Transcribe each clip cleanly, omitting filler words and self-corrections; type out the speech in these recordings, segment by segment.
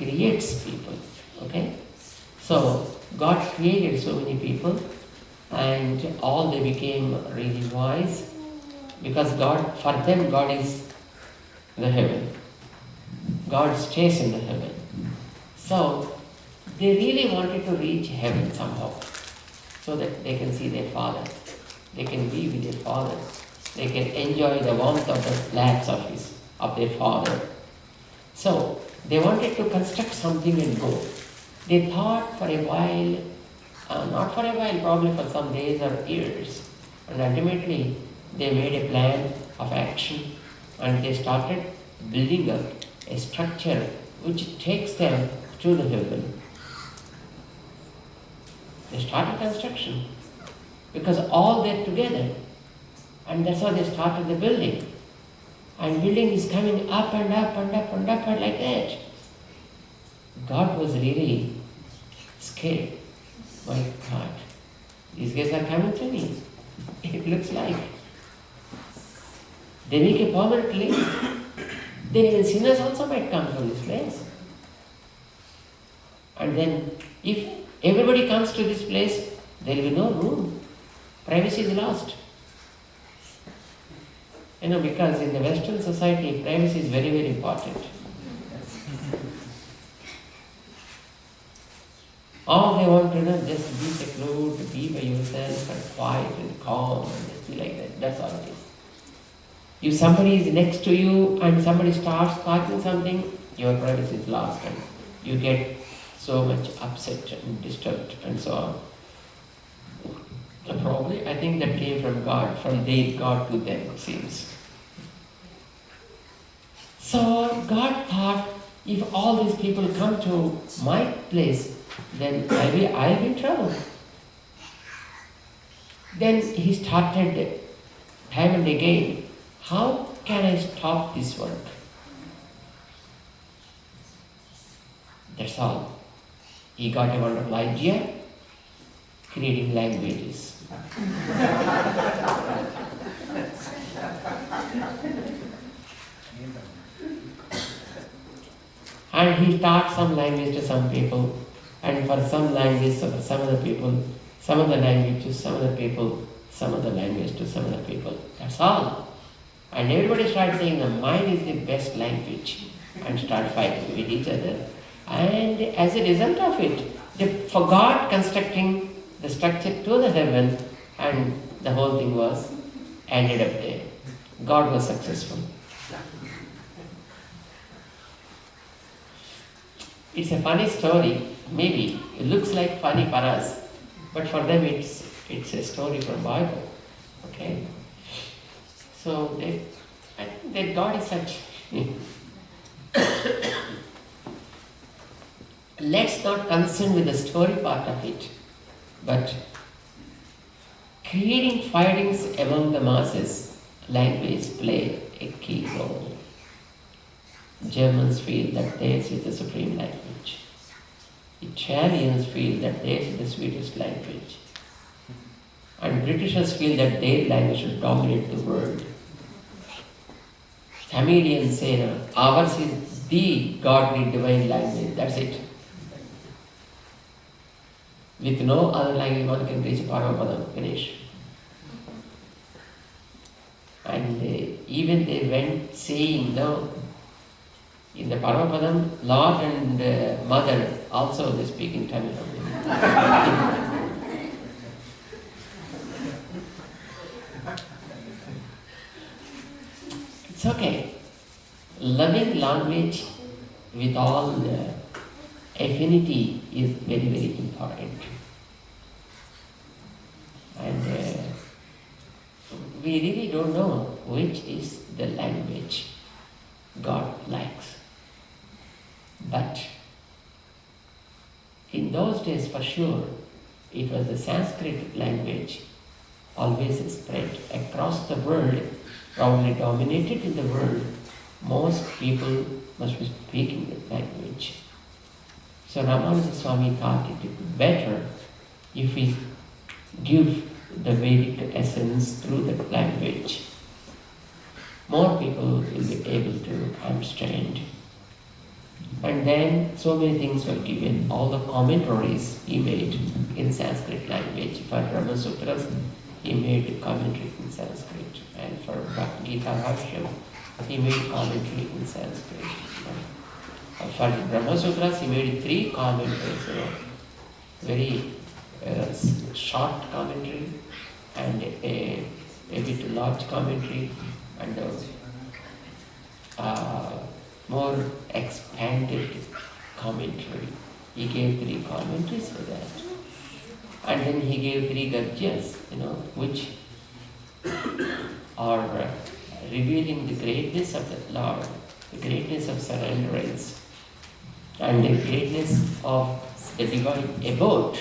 creates people. Okay? So God created so many people, and all they became really wise, because for them God is the heaven. God stays in the heaven. So they really wanted to reach heaven somehow, so that they can see their Father. They can be with their Father. They can enjoy the warmth of the laps of their Father. So they wanted to construct something and go. They thought for a while, not for a while, probably for some days or years, and ultimately they made a plan of action, and they started building up a structure which takes them to the heaven. They started construction because all they're together, and that's how they started the building. And building is coming up and up and up and up and like that. God was really scared. My God, these guys are coming to me. It looks like. They make a permanent link. Then even sinners also might come from this place. And then if everybody comes to this place, there will be no room. Privacy is lost. Because in the Western society, privacy is very, very important. All they want to know is just be secluded, be by yourself and quiet and calm and just be like that. That's all it is. If somebody is next to you and somebody starts talking something, your privacy is lost and you get so much upset and disturbed and so on. So probably, I think that came from God, from their God to them, it seems. So God thought, if all these people come to my place, then I'll be in trouble. Then he started time and again, how can I stop this work? That's all. He got a wonderful idea, creating languages. And he taught some language to some people, and for some language, for some other people, some of the language to some other people, some of the language to some other people. That's all. And everybody started saying that mine is the best language, and start fighting with each other. And as a result of it, they forgot constructing the structure to the heaven, and the whole thing was ended up there. God was successful. It's a funny story. Maybe it looks like funny for us, but for them it's a story from Bible. Okay. So I think that God is such. Let's not concern with the story part of it, but creating fightings among the masses, language play a key role. Germans feel that theirs is the supreme language. Italians feel that theirs is the sweetest language. And Britishers feel that their language should dominate the world. Tamilians say, no, ours is the godly divine language, that's it. With no other language one can reach Paramapadam, finish. And even they went saying, no, in the Paramapadam, Lord and Mother also they speak in Tamil. It's okay. Loving language with all affinity is very, very important. And we really don't know which is the language God likes. But in those days, for sure, it was the Sanskrit language always spread across the world, probably dominated in the world. Most people must be speaking that language. So Ramanuja Swami thought it would be better if we give the Vedic essence through that language. More people will be able to understand. And then so many things were given. All the commentaries he made in Sanskrit language. For Brahma Sutras, he made commentary in Sanskrit. And for Gita Bhashyam, he made commentary in Sanskrit. For the Brahma Sutras, he made 3 commentaries, very short commentary and a bit large commentary and more expanded commentary. He gave 3 commentaries for that. And then he gave 3 gadjas, which are revealing the greatness of the Lord, the greatness of surrenderance, and the greatness of the divine abode,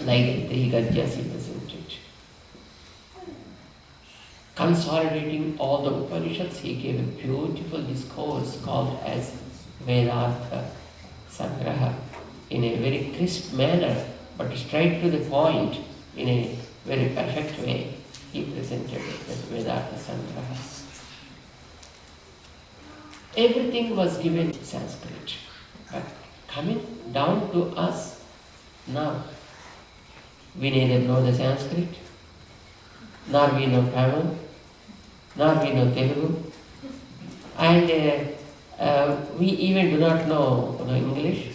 like the 3 gadjas he presented. Consolidating all the Upanishads, he gave a beautiful discourse called as Vedanta Sangraha in a very crisp manner, but straight to the point in a very perfect way. He presented it as Vedanta Sangraha. Everything was given in Sanskrit, but coming down to us now, we neither know the Sanskrit, nor we know Tamil, nor we know Telugu, and we even do not know English.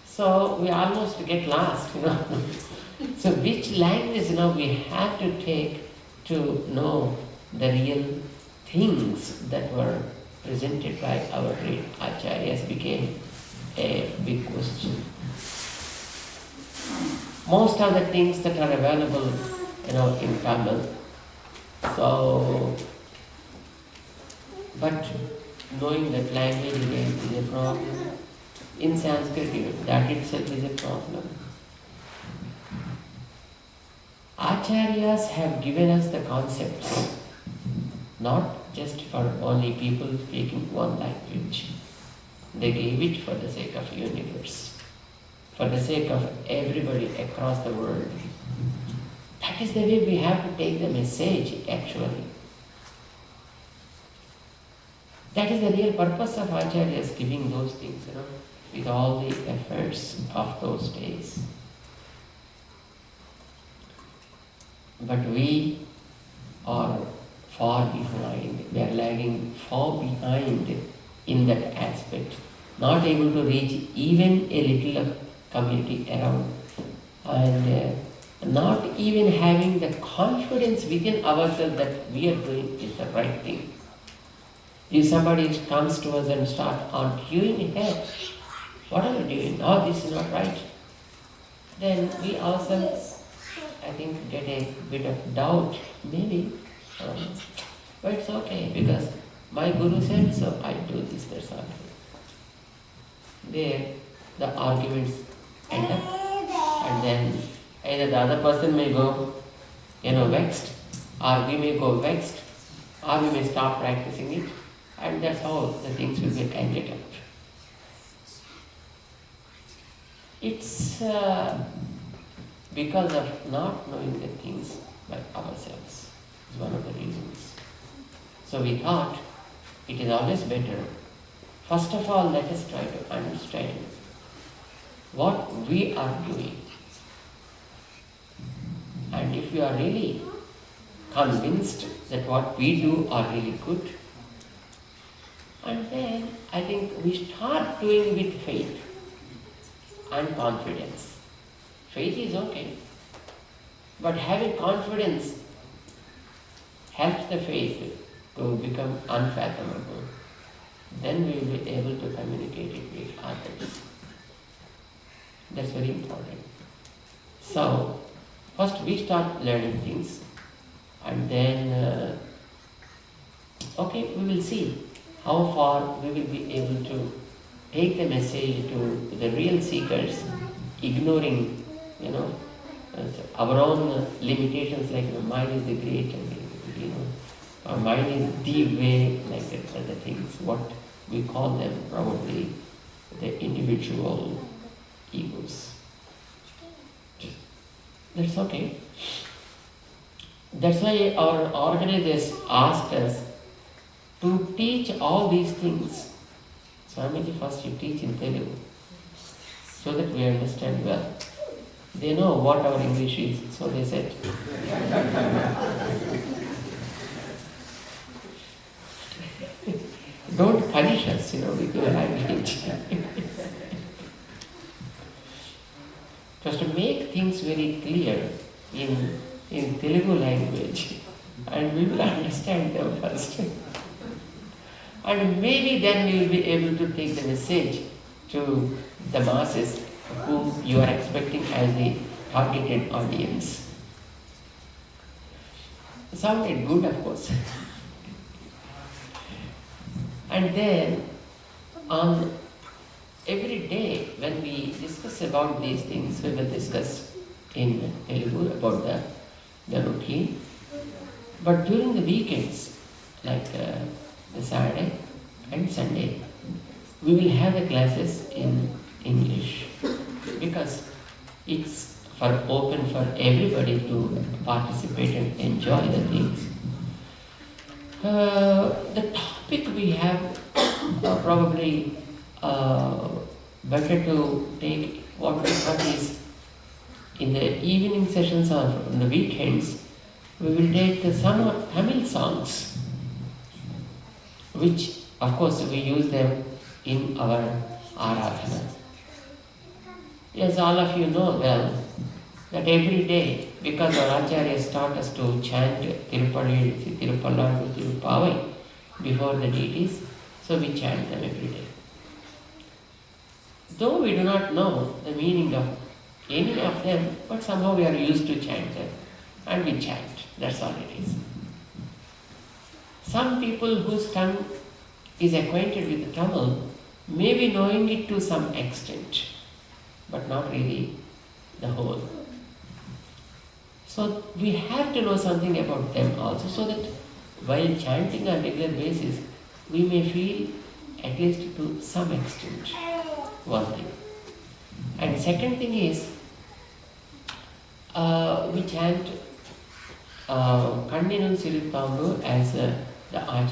So we almost get lost, So which language we have to take to know the real things that were presented by our great acharyas became a big question. Most of the things that are available, in Tamil. So, but knowing that language again is a problem. In Sanskrit, that itself is a problem. Acharyas have given us the concepts, not just for only people speaking one language. They gave it for the sake of universe, for the sake of everybody across the world. That is the way we have to take the message, actually. That is the real purpose of Acharyas giving those things, with all the efforts of those days. But we are far behind. We are lagging far behind in that aspect. Not able to reach even a little community around. And not even having the confidence within ourselves that we are doing is the right thing. If somebody comes to us and starts arguing, hey, what are you doing? No, this is not right. Then we ourselves, I think, get a bit of doubt, maybe. But it's okay, because my Guru said so, I do this, that's all. There, the arguments end up, and then either the other person may go, vexed, or we may go vexed, or we may stop practicing it, and that's how the things will get ended up. It's because of not knowing the things by ourselves is one of the reasons. So we thought it is always better. First of all, let us try to understand what we are doing. And if we are really convinced that what we do are really good, and then I think we start doing with faith and confidence. Faith is okay, but having confidence helps the faith to become unfathomable. Then we will be able to communicate it with others. That's very important. So, first we start learning things, and then, we will see how far we will be able to take the message to the real seekers, ignoring, our own limitations, like mine is the great, or mine is the way, like that, other things. What we call them probably the individual egos. That's okay. That's why our organizers asked us To teach all these things, Swamiji, first you teach in Telugu, so that we understand well. They know what our English is, so they said. Don't punish us, with your language. Just to make things very clear in Telugu language, and we will understand them first. And maybe then we will be able to take the message to the masses whom you are expecting as the targeted audience. Sounded good, of course. And then on every day when we discuss about these things, we will discuss in Telugu about the routine. But during the weekends, like the Saturday and Sunday, we will have the classes in English, because it's open for everybody to participate and enjoy the things. The topic we have probably better to take what is in the evening sessions or on the weekends. We will take some Tamil songs, which of course we use them in our Aradhana. Yes, all of you know well that every day, because our Acharyas taught us to chant Tirupalli, Tirupalladu, Tirupavai before the deities, so we chant them every day. Though we do not know the meaning of any of them, but somehow we are used to chant them, and we chant. That's all it is. Some people whose tongue is acquainted with the Tamil may be knowing it to some extent, but not really the whole. So we have to know something about them also, so that while chanting on a regular basis, we may feel at least to some extent. One thing. And second thing is, we chant Kanninu Siripambu as the Acharya.